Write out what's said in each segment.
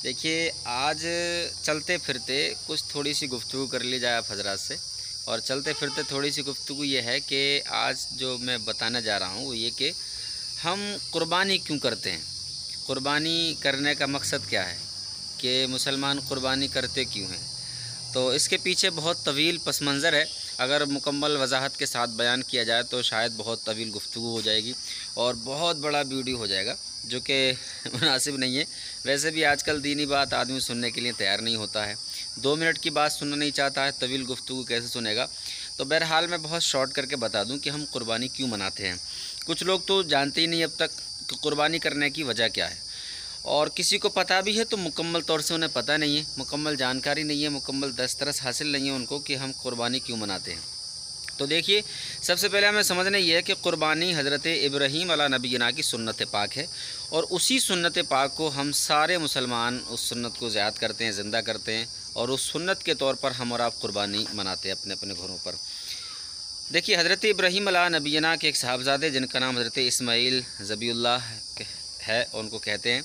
देखिए, आज चलते फिरते कुछ थोड़ी सी गुफ्तगू कर ली जाए आप हज़रात से। और चलते फिरते थोड़ी सी गुफ्तगू ये है कि आज जो मैं बताने जा रहा हूँ वो ये कि हम कुर्बानी क्यों करते हैं, कुर्बानी करने का मकसद क्या है, कि मुसलमान कुर्बानी करते क्यों हैं। तो इसके पीछे बहुत तवील पस मंज़र है। अगर मुकम्मल वजाहत के साथ बयान किया जाए तो शायद बहुत तवील गुफ्तगू हो जाएगी और बहुत बड़ा वीडियो हो जाएगा, जो कि मुनासिब नहीं है। वैसे भी आजकल दीनी बात आदमी सुनने के लिए तैयार नहीं होता है, 2 मिनट की बात सुनना नहीं चाहता है, तवील गुफ्तगू कैसे सुनेगा। तो बहरहाल मैं बहुत शॉर्ट करके बता दूं कि हम कुर्बानी क्यों मनाते हैं। कुछ लोग तो जानते ही नहीं अब तक कि कुर्बानी करने की वजह क्या है, और किसी को पता भी है तो मुकम्मल तौर से उन्हें पता नहीं है, मुकम्मल जानकारी नहीं है, मुकम्मल दस्तरस हासिल नहीं है उनको कि हम कुर्बानी क्यों मनाते हैं। तो देखिए, सबसे पहले हमें समझना ये है कि कुर्बानी हज़रत इब्राहीम अला नबीना की सुन्नत पाक है, और उसी सुन्नत पाक को हम सारे मुसलमान उस सुन्नत को ज़ियाद करते हैं, ज़िंदा करते हैं, और उस सुन्नत के तौर पर हम और आप कुर्बानी मनाते हैं अपने अपने घरों पर। देखिए, हज़रत इब्राहीम अला नबीना के एक साहबजादे जिनका नाम हज़रत इस्माइल ज़बीउल्लाह है उनको कहते हैं,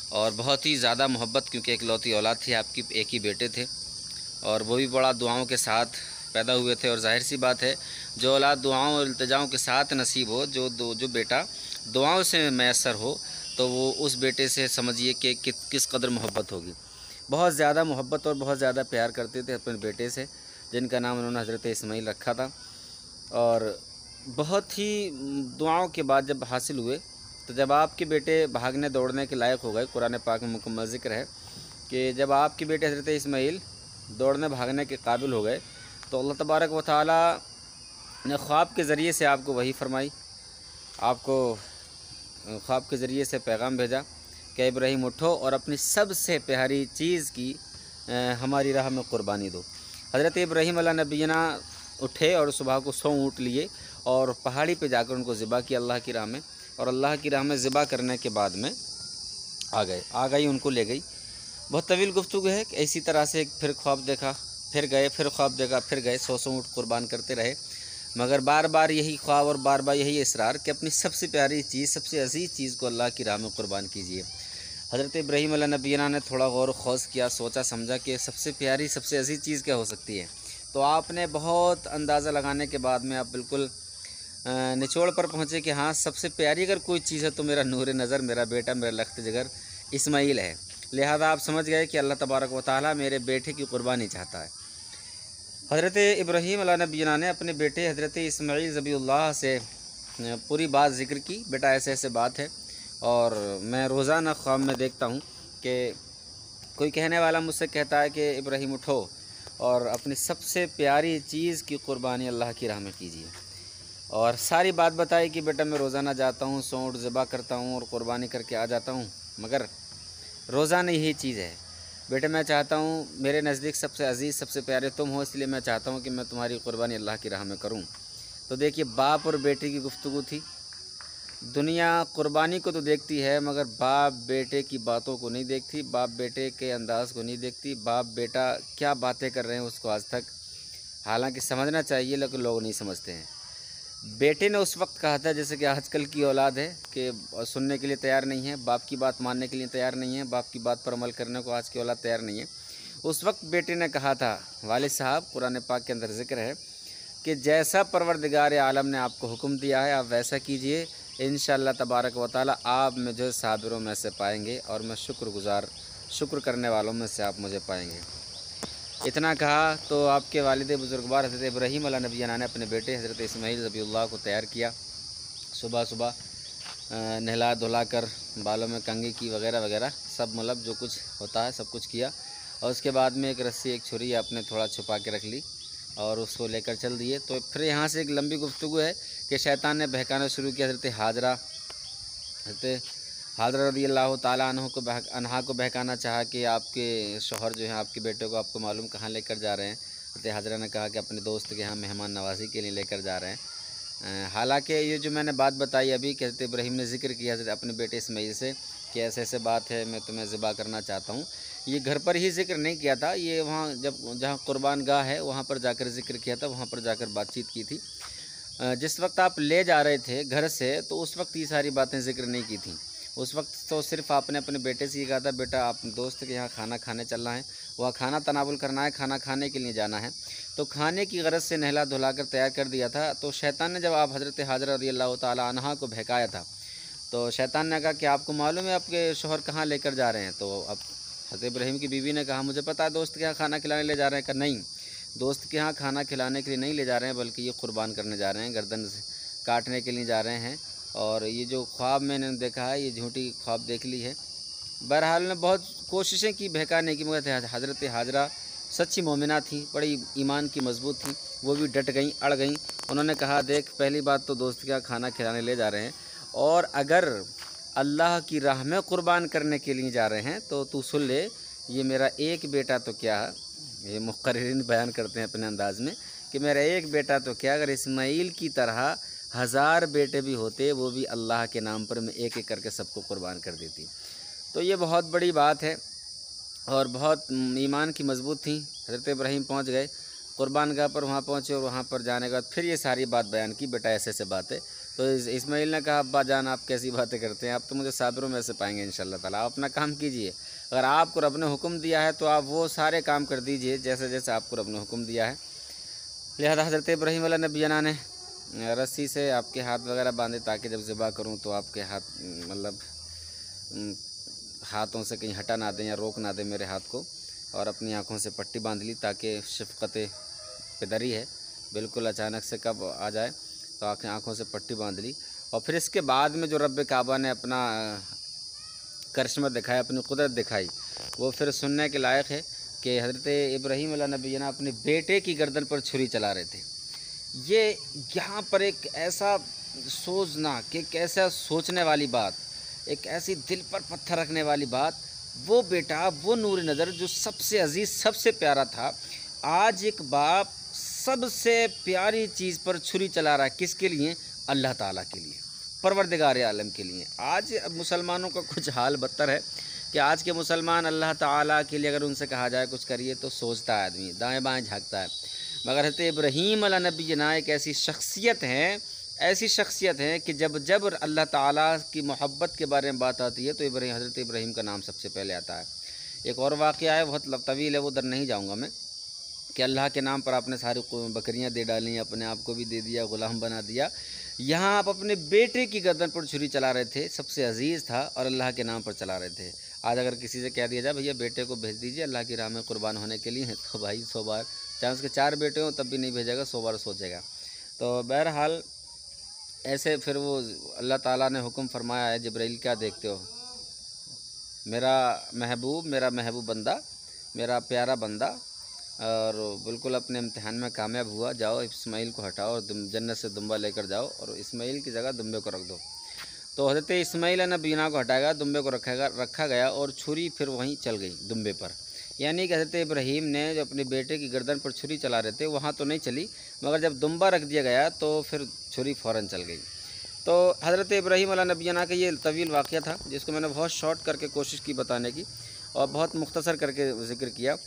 और बहुत ही ज़्यादा मोहब्बत, क्योंकि एक लौती औलाद थी आपकी, एक ही बेटे थे, और वो भी बड़ा दुआओं के साथ पैदा हुए थे। और ज़ाहिर सी बात है, जो औलाद दुआओं और इल्तिजाओं के साथ नसीब हो, जो बेटा दुआओं से मैसर हो, तो वो उस बेटे से समझिए कि किस कदर मोहब्बत होगी। बहुत ज़्यादा मोहब्बत और बहुत ज़्यादा प्यार करते थे अपने बेटे से, जिनका नाम उन्होंने हज़रत इस्माइल रखा था। और बहुत ही दुआओं के बाद जब हासिल हुए, तो जब आपके बेटे भागने दौड़ने के लायक हो गए, कुरान पाक में मुकम्मल ज़िक्र है कि जब आपके बेटे हज़रत इस्माइल दौड़ने भागने के काबिल हो गए, तो अल्लाह तबारक व तआला ने ख्वाब के ज़रिए से आपको वही फरमाई, आपको ख्वाब के ज़रिए से पैगाम भेजा कि इब्राहीम उठो और अपनी सबसे प्यारी चीज़ की हमारी राह में क़ुरबानी दो। हज़रत इब्राहीम अला नबीना उठे और सुबह को 100 ऊँट लिए और पहाड़ी पे जाकर उनको ज़िबा किया अल्लाह की राह में, और अल्लाह की राह में ज़िबा करने के बाद में आ गई उनको ले गई। बहुत तवील गुफ्तगू है कि इसी तरह से फिर ख्वाब देखा, फिर गए, फिर ख्वाब देखा, फिर गए, 100 ऊँट कुर्बान करते रहे, मगर बार बार यही ख्वाब और बार बार यही इसरार कि अपनी सबसे प्यारी चीज़, सबसे अजीज़ चीज़ को अल्लाह की राह में कुर्बान कीजिए। हज़रत इब्राहीम अलैहि नबीना ने थोड़ा गौर खौज किया, सोचा समझा कि सबसे प्यारी, सबसे अजीज़ चीज़ क्या हो सकती है। तो आपने बहुत अंदाज़ा लगाने के बाद में आप बिल्कुल निचोड़ पर पहुँचे कि हाँ, सबसे प्यारी अगर कोई चीज़ है तो मेरा नूर नज़र, मेरा बेटा, मेरा लख्त जिगर इस्माइल है। लिहाजा आप समझ गए कि अल्लाह तबारक व तआला मेरे बेटे की कुर्बानी चाहता है। हज़रत इब्राहीम अलैहि नबीना ने अपने बेटे हज़रत इस्माइल ज़बीउल्लाह से पूरी बात ज़िक्र की, बेटा ऐसे ऐसे बात है, और मैं रोज़ाना ख्वाब में देखता हूँ कि कोई कहने वाला मुझसे कहता है कि इब्राहीम उठो और अपनी सबसे प्यारी चीज़ की कुर्बानी अल्लाह की राह में कीजिए। और सारी बात बताई कि बेटा मैं रोज़ाना जाता हूँ, 100 ऊँट ज़िबा करता हूँ और कुर्बानी करके आ जाता हूँ, मगर रोज़ाना यही चीज़ है। बेटे मैं चाहता हूँ, मेरे नज़दीक सबसे अज़ीज़, सबसे प्यारे तुम हो, इसलिए मैं चाहता हूँ कि मैं तुम्हारी कुर्बानी अल्लाह की राह में करूँ। तो देखिए, बाप और बेटे की गुफ्तगू थी। दुनिया कुर्बानी को तो देखती है, मगर बाप बेटे की बातों को नहीं देखती, बाप बेटे के अंदाज़ को नहीं देखती, बाप बेटा क्या बातें कर रहे हैं उसको आज तक हालांकि समझना चाहिए, लेकिन लोग नहीं समझते हैं। बेटे ने उस वक्त कहा था, जैसे कि आजकल की औलाद है कि सुनने के लिए तैयार नहीं है, बाप की बात मानने के लिए तैयार नहीं है, बाप की बात पर अमल करने को आज की औलाद तैयार नहीं है। उस वक्त बेटे ने कहा था, वालिद साहब, कुरान पाक के अंदर ज़िक्र है कि जैसा परवरदिगार आलम ने आपको हुक्म दिया है आप वैसा कीजिए, इंशाअल्लाह तबारक व तआला आप मुझे साबिरों में से पाएंगे, और मैं शुक्र करने वालों में से आप मुझे पाएंगे। इतना कहा तो आपके वालिद बुजुर्गवार हज़रत इब्राहीम अलैहि नबीना ने अपने बेटे हज़रत इस्माइल ज़बीउल्लाह को तैयार किया। सुबह सुबह नहला धुला कर बालों में कंघी की वगैरह वगैरह सब, मतलब जो कुछ होता है सब कुछ किया, और उसके बाद में एक रस्सी, एक छुरी आपने थोड़ा छुपा के रख ली और उसको लेकर चल दिए। तो फिर यहाँ से एक लंबी गुफ्तगू है कि शैतान ने बहकाना शुरू किया। हज़रत हाजरा रज़ी अल्लाह ताला अन्हा को बहकाना चाहा कि आपके शौहर जो हैं आपके बेटे को आपको मालूम कहाँ लेकर जा रहे हैं। हज़रत हाजरा ने कहा कि अपने दोस्त के यहाँ मेहमान नवाज़ी के लिए लेकर जा रहे हैं। हालांकि ये जो मैंने बात बताई अभी कि हज़रत इब्राहीम ने ज़िक्र किया अपने बेटे इस्माइल से कि ऐसे ऐसे बात है, मैं तुम्हें ज़िबा करना चाहता हूँ, ये घर पर ही ज़िक्र नहीं किया था, ये वहाँ जहाँ कुर्बान गाह है वहाँ पर जाकर ज़िक्र किया था, वहाँ पर जाकर बातचीत की थी। जिस वक्त आप ले जा रहे थे घर से, तो उस वक्त ये सारी बातें ज़िक्र नहीं की थी। उस वक्त तो सिर्फ आपने अपने बेटे से ये कहा था, बेटा आप दोस्त के यहाँ खाना खाने चलना है, वह खाना तनावुल करना है, खाना खाने के लिए जाना है। तो खाने की गरज से नहला धुला कर तैयार कर दिया था। तो शैतान ने जब आप हज़रत हाजरा रज़ियल्लाहु ताला अन्हा को बहकाया था, तो शैतान ने कहा कि आपको मालूम है आपके शौहर कहाँ लेकर जा रहे हैं? तो अब हज़रत इब्राहीम की बीवी ने कहा, मुझे पता है दोस्त के यहाँ खाना खिलाने ले जा रहे हैं। कहा नहीं, दोस्त के यहाँ खाना खिलाने के लिए नहीं ले जा रहे हैं, बल्कि ये कुर्बान करने जा रहे हैं, गर्दन से काटने के लिए जा रहे हैं। और ये जो ख्वाब मैंने देखा है, ये झूठी ख्वाब देख ली है। बहरहाल ने बहुत कोशिशें की बहकाने की, मगर हज़रत हाजरा सच्ची मोमिना थी, बड़ी ईमान की मजबूत थी, वो भी डट गईं, अड़ गईं। उन्होंने कहा, देख पहली बात तो दोस्त के यहाँ खाना खिलाने ले जा रहे हैं, और अगर अल्लाह की राह में कुर्बान करने के लिए जा रहे हैं तो तू सुन ले, ये मेरा एक बेटा तो क्या, ये मुक़र्रिरीन बयान करते हैं अपने अंदाज़ में कि मेरा एक बेटा तो क्या, अगर इस्माइल की तरह 1000 बेटे भी होते, वो भी अल्लाह के नाम पर मैं एक एक करके सबको कुर्बान कर देती। तो ये बहुत बड़ी बात है और बहुत ईमान की मजबूत थी। हज़रत इब्राहीम पहुंच गए कुर्बान गाह पर, वहाँ पहुँचे और वहाँ पर जाने के बाद फिर ये सारी बात बयान की, बेटा ऐसे ऐसे बातें। तो इस्माइल ने कहा, अब्बा जान आप कैसी बातें करते हैं, आप तो मुझे साबिरों में से पाएंगे इंशाअल्लाह ताला, आप अपना काम कीजिए। अगर आपको रब ने हुक्म दिया है तो आप वो सारे काम कर दीजिए जैसे जैसे आपको रब ने हुक्म दिया है। लिहाजा हज़रत इब्राहीम अलैहि नबीना ने रस्सी से आपके हाथ वगैरह बांधे, ताकि जब ज़िबा करूं तो आपके हाथ मतलब हाथों से कहीं हटा ना दें या रोक ना दें मेरे हाथ को। और अपनी आँखों से पट्टी बांध ली, ताकि शफ़क़त पिदरी है, बिल्कुल अचानक से कब आ जाए, तो आँखों से पट्टी बांध ली। और फिर इसके बाद में जो रब काबा ने अपना करिश्मा दिखाया, अपनी कुदरत दिखाई, वो फिर सुनने के लायक है कि हज़रत इब्राहीम अलैहि नबीना अपने बेटे की गर्दन पर छुरी चला रहे थे। ये यहाँ पर एक ऐसा सोचना कि एक ऐसा सोचने वाली बात, एक ऐसी दिल पर पत्थर रखने वाली बात, वो बेटा, वो नूर नज़र जो सबसे अजीज़ सबसे प्यारा था, आज एक बाप सबसे प्यारी चीज़ पर छुरी चला रहा है। किसके लिए? अल्लाह ताला के लिए, परवरदिगार आलम के लिए। आज मुसलमानों का कुछ हाल बदतर है कि आज के मुसलमान अल्लाह ताला के लिए अगर उनसे कहा जाए कुछ करिए तो सोचता है आदमी, दाएं बाएं झांकता है। मगर हज़रत इब्राहीम अलैहि नबीना एक ऐसी शख्सियत हैं, ऐसी शख्सियत हैं कि जब जब अल्लाह ताला की मोहब्बत के बारे में बात आती है तो हज़रत इब्राहीम का नाम सबसे पहले आता है। एक और वाक़या है, बहुत तवील है, वो उधर नहीं जाऊँगा मैं, कि अल्लाह के नाम पर आपने सारी बकरियां दे डाली, अपने आप को भी दे दिया, ग़ुलाम बना दिया। यहाँ आप अपने बेटे की गर्दन पर छुरी चला रहे थे, सबसे अजीज़ था, और अल्लाह के नाम पर चला रहे थे। आज अगर किसी से कह दिया जाए भैया बेटे को भेज दीजिए अल्लाह की राह में कुर्बान होने के लिए, तो भाई 100 बार, चाहे उसके 4 बेटे हों तब भी नहीं भेजेगा, 100 बार सोचेगा। तो बहरहाल ऐसे फिर वो अल्लाह ताला ने हुक्म फरमाया है, जिब्राइल क्या देखते हो, मेरा महबूब बंदा, मेरा प्यारा बंदा, और बिल्कुल अपने इम्तिहान में कामयाब हुआ, जाओ इस्माइल को हटाओ और जन्नत से दुम्बा लेकर जाओ और इस्माइल की जगह दुम्बे को रख दो। तो हज़रत इस्माइल नबीना को हटाएगा, दुम्बे को रखा गया और छुरी फिर वहीं चल गई दुम्बे पर। यानी कि हज़रत इब्राहीम ने जो अपने बेटे की गर्दन पर छुरी चला रहे थे वहाँ तो नहीं चली, मगर जब दुम्बा रख दिया गया तो फिर छुरी फ़ौरन चल गई। तो हज़रत इब्राहीम अलैहि नबीना का ये तवील वाक़या था, जिसको मैंने बहुत शॉर्ट करके कोशिश की बताने की और बहुत मुख्तसर करके ज़िक्र किया।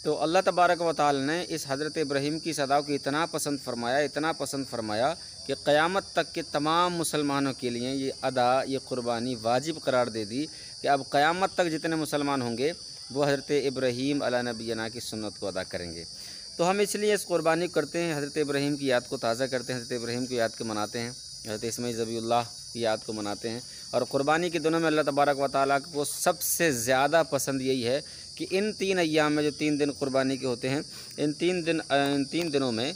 तो अल्लाह तबारक व तआला ने इस हज़रत इब्राहीम की सदाओं को इतना पसंद फरमाया कि क़यामत तक के तमाम मुसलमानों के लिए ये अदा, ये क़ुरबानी वाजिब करार दे दी कि अब क़यामत तक जितने मुसलमान होंगे वो हज़रत इब्राहीम अलैहि नबीना की सुन्नत को अदा करेंगे। तो हम इसलिए इस क़ुरबानी करते हैं, हज़रत इब्राहीम की याद को ताज़ा करते हैं, हज़रत इब्राहीम की याद को मनाते हैं, हज़रत इस्माईल ज़बीहुल्लाह की याद को मनाते हैं। और क़ुरबानी के दिनों में अल्लाह तबारक व तआला को सबसे ज़्यादा पसंद यही है कि इन 3 अय्याम में जो 3 दिन क़ुरबानी के होते हैं, इन 3 दिनों में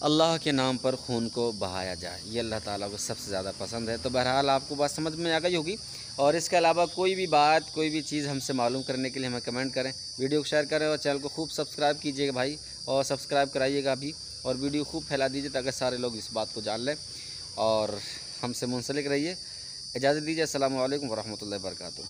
अल्लाह के नाम पर खून को बहाया जाए, ये अल्लाह ताला को सबसे ज़्यादा पसंद है। तो बहरहाल आपको बात समझ में आ गई होगी। और इसके अलावा कोई भी बात, कोई भी चीज़ हमसे मालूम करने के लिए हमें कमेंट करें, वीडियो को शेयर करें और चैनल को खूब सब्सक्राइब कीजिएगा भाई, और सब्सक्राइब कराइएगा भी, और वीडियो खूब फैला दीजिए ताकि सारे लोग इस बात को जान लें और हमसे मुंसलिक रहिए। इजाज़त दीजिए, अस्सलामु अलैकुम व रहमतुल्लाहि व बरकातुहू।